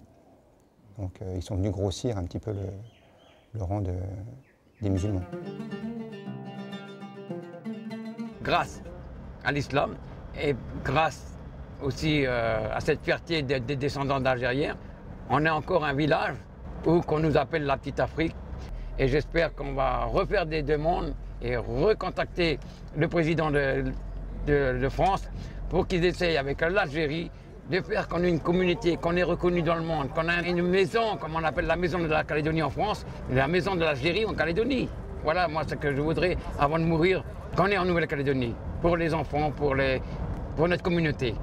Donc ils sont venus grossir un petit peu le rang des musulmans. Grâce à l'islam et grâce aussi à cette fierté des descendants d'Algériens, on est encore un village qu'on nous appelle la Petite Afrique. Et j'espère qu'on va refaire des demandes et recontacter le président de France pour qu'ils essayent avec l'Algérie de faire qu'on ait une communauté, qu'on est reconnu dans le monde, qu'on a une maison, comme on appelle la maison de la Calédonie en France, la maison de l'Algérie en Calédonie. Voilà, moi, ce que je voudrais, avant de mourir, qu'on est en Nouvelle-Calédonie, pour les enfants, pour notre communauté.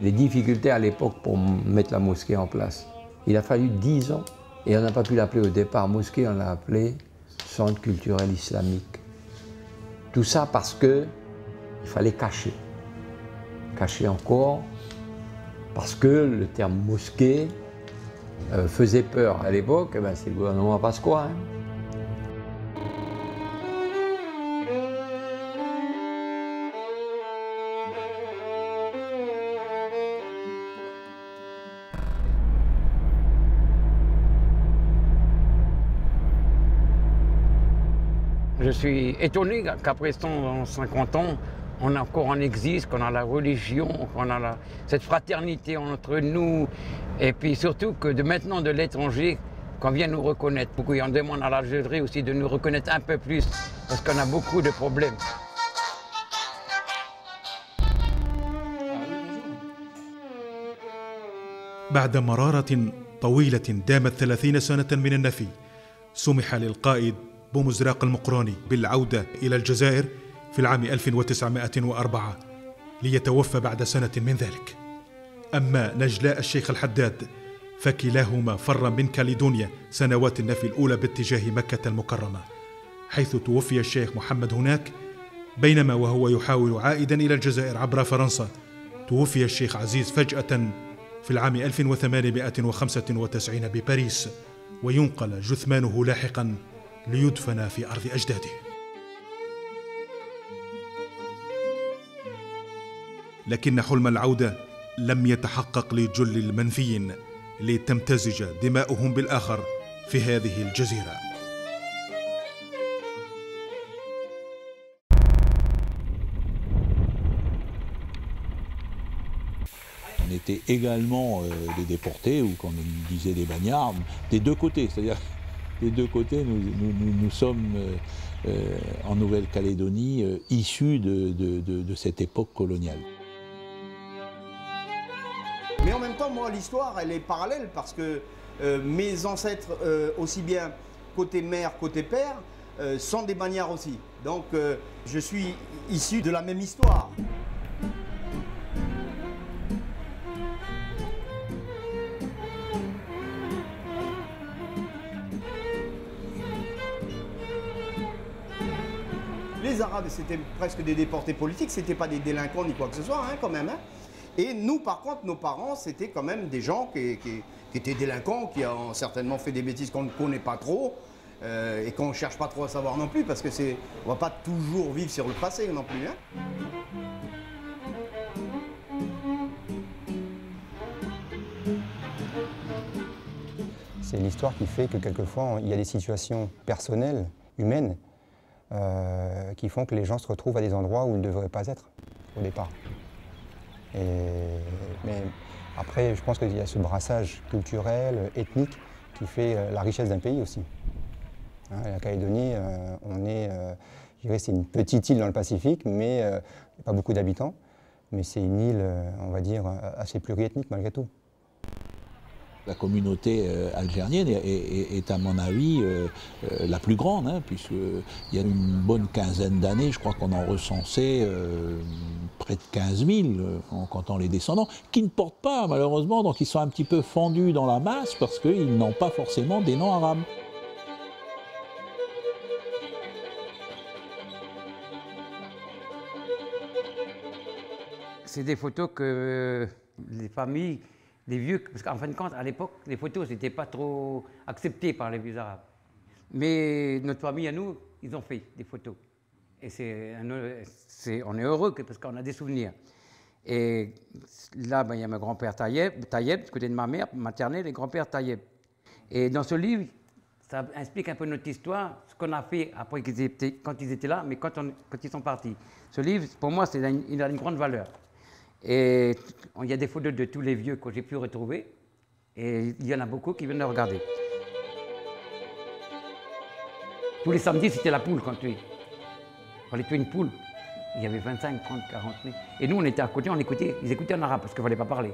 les difficultés à l'époque pour mettre la mosquée en place. Il a fallu 10 ans et on n'a pas pu l'appeler au départ mosquée, on l'a appelé centre culturel islamique. Tout ça parce qu'il fallait cacher. Cacher encore, parce que le terme mosquée faisait peur à l'époque, ben c'est le gouvernement Pasqua. Je suis étonné qu'après 150 ans, on est encore en exil, qu'on a la religion, qu'on a cette fraternité entre nous, et puis surtout que maintenant de l'étranger, qu'on vient nous reconnaître. Beaucoup, et on demande à l'Algérie aussi de nous reconnaître un peu plus, parce qu'on a beaucoup de problèmes. بعد مرارة طويلة دامت 30 سنة من النفي، سمح للقائد بومزراق المقروني بالعودة إلى الجزائر في العام 1904 ليتوفى بعد سنة من ذلك. أما نجلاء الشيخ الحداد فكلاهما فر من كاليدونيا سنوات النفي الأولى باتجاه مكة المكرمة، حيث توفي الشيخ محمد هناك، بينما وهو يحاول عائدا إلى الجزائر عبر فرنسا توفي الشيخ عزيز فجأة في العام 1895 بباريس، وينقل جثمانه لاحقا ليدفن في أرض أجداده. لكن حلم العودة لم يتحقق لجل المنفيين لتمتزج دماؤهم بالآخر في هذه الجزيرة. On était également des déportés, ou comme on disait des bagnards, des deux côtés. C'est-à-dire, des deux côtés, nous sommes en Nouvelle-Calédonie issus de cette époque coloniale. Mais en même temps, moi, l'histoire, elle est parallèle parce que mes ancêtres, aussi bien côté mère, côté père, sont des bagnards aussi. Donc, je suis issu de la même histoire. Les Arabes, c'était presque des déportés politiques, c'était pas des délinquants ni quoi que ce soit, hein, quand même. Hein. Et nous, par contre, nos parents, c'était quand même des gens qui étaient délinquants, qui ont certainement fait des bêtises qu'on ne connaît pas trop, et qu'on ne cherche pas trop à savoir non plus, parce que on ne va pas toujours vivre sur le passé non plus. Hein. C'est l'histoire qui fait que quelquefois, il y a des situations personnelles, humaines, qui font que les gens se retrouvent à des endroits où ils ne devraient pas être au départ. Mais après, je pense qu'il y a ce brassage culturel, ethnique, qui fait la richesse d'un pays aussi. Hein, la Calédonie, je dirais, c'est une petite île dans le Pacifique, mais il n'y a pas beaucoup d'habitants. Mais c'est une île, on va dire, assez pluriethnique malgré tout. La communauté algérienne est à mon avis la plus grande, hein, puisqu'il y a une bonne quinzaine d'années, je crois qu'on en recensait près de 15 000 en comptant les descendants, qui ne portent pas malheureusement, donc ils sont un petit peu fendus dans la masse parce qu'ils n'ont pas forcément des noms arabes. C'est des photos que les familles, les vieux, parce qu'en fin de compte, à l'époque, les photos, n'étaient pas trop acceptées par les vieux arabes. Mais notre famille, à nous, ils ont fait des photos. Et on est heureux parce qu'on a des souvenirs. Et là, ben, il y a mon grand-père Tayeb, du côté de ma mère maternelle, et grand-père Tayeb. Et dans ce livre, ça explique un peu notre histoire, ce qu'on a fait après quand ils étaient là, mais quand ils sont partis. Ce livre, pour moi, il a une grande valeur. Et il y a des photos de tous les vieux que j'ai pu retrouver. Et il y en a beaucoup qui viennent le regarder. Tous les samedis, c'était la poule quand tu es. Il fallait tuer une poule. Il y avait 25, 30, 40 000. Et nous, on était à côté, on écoutait. Ils écoutaient en arabe parce qu'il ne fallait pas parler.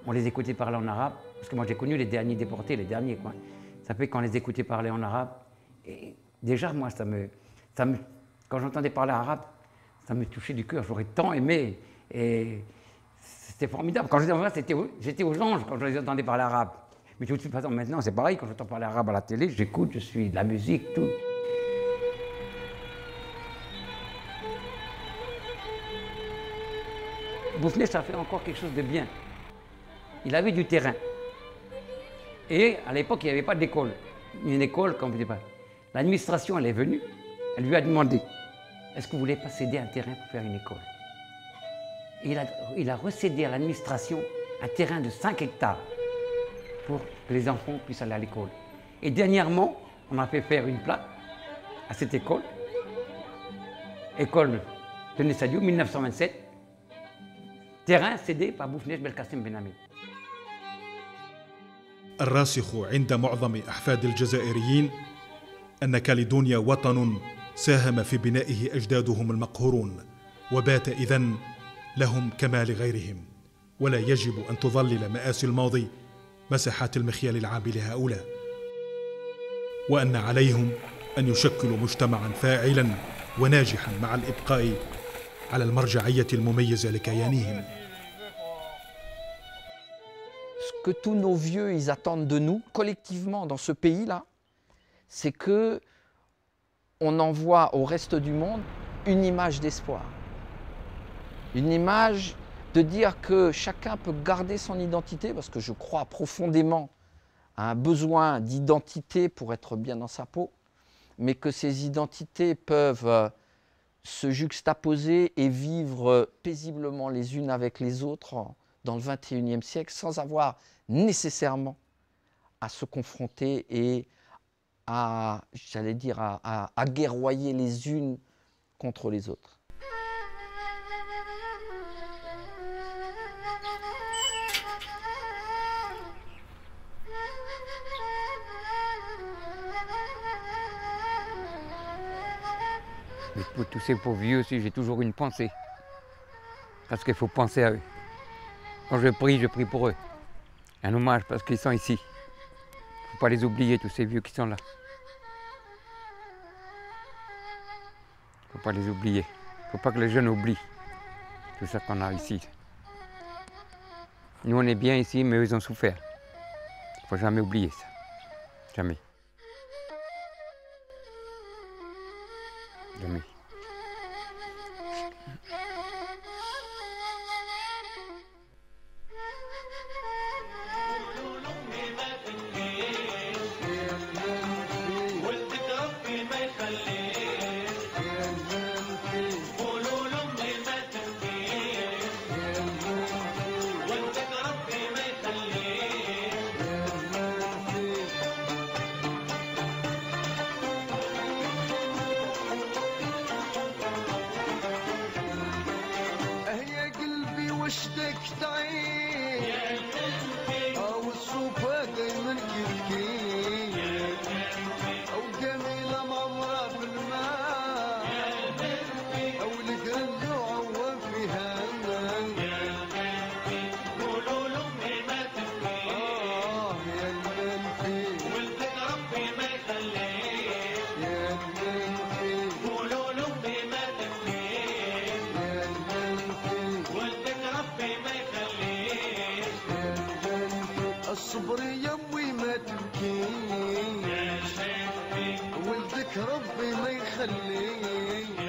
On les écoutait parler en arabe. Parce que moi, j'ai connu les derniers déportés, les derniers, quoi. Ça fait qu'on les écoutait parler en arabe. Et déjà, moi, quand j'entendais parler arabe, ça me touchait du cœur. J'aurais tant aimé. Et C'était formidable. Quand j'étais enfant, j'étais aux anges quand je les entendais parler arabe. Mais de toute façon, maintenant, c'est pareil. Quand j'entends parler arabe à la télé, j'écoute, je suis de la musique, tout. Bouffnech a fait encore quelque chose de bien. Il avait du terrain. Et à l'époque, il n'y avait pas d'école. Une école, comme vous dites pas. L'administration, elle est venue, elle lui a demandé « Est-ce que vous voulez pas céder un terrain pour faire une école ?» Et il a recédé à l'administration un terrain de 5 hectares pour que les enfants puissent aller à l'école. Et dernièrement, on a fait faire une plaque à cette école, école de Nessadio, 1927, terrain cédé par Bouffnech Belkacem Ben Hamid. الراسخ عند معظم أحفاد الجزائريين أن كاليدونيا وطن ساهم في بنائه أجدادهم المقهورون وبات إذن لهم كما لغيرهم، ولا يجب أن تظلل مآسي الماضي مساحات المخيال العام لهؤلاء، وأن عليهم أن يشكلوا مجتمعا فاعلا وناجحا مع الإبقاء على المرجعية المميزة لكيانهم. Ce que tous nos vieux ils attendent de nous, collectivement dans ce pays-là, c'est que on envoie au reste du monde une image d'espoir. Une image de dire que chacun peut garder son identité, parce que je crois profondément à un besoin d'identité pour être bien dans sa peau, mais que ces identités peuvent se juxtaposer et vivre paisiblement les unes avec les autres dans le XXIe siècle sans avoir nécessairement à se confronter et à, j'allais dire, à guerroyer les unes contre les autres. Mais pour tous ces pauvres vieux aussi, j'ai toujours une pensée. Parce qu'il faut penser à eux. Quand je prie pour eux. Un hommage parce qu'ils sont ici. Il ne faut pas les oublier, tous ces vieux qui sont là. Il ne faut pas les oublier. Il ne faut pas que les jeunes oublient tout ça qu'on a ici. Nous, on est bien ici, mais eux, ils ont souffert. Il ne faut jamais oublier ça. Jamais. Jamais. وشدك تعيد او الصوفة دايما كيف او جميلة معمرة بالماء او القلب عوى فيها قولوا لامي ما تبكي يا المنفي ولدك ربي ما يخليك يا المنفي قولوا لامي ما تبكي يا المنفي ولدك ربي ما يخليك الصبر يمي ما تبكيش ولدك ربي ما يخليك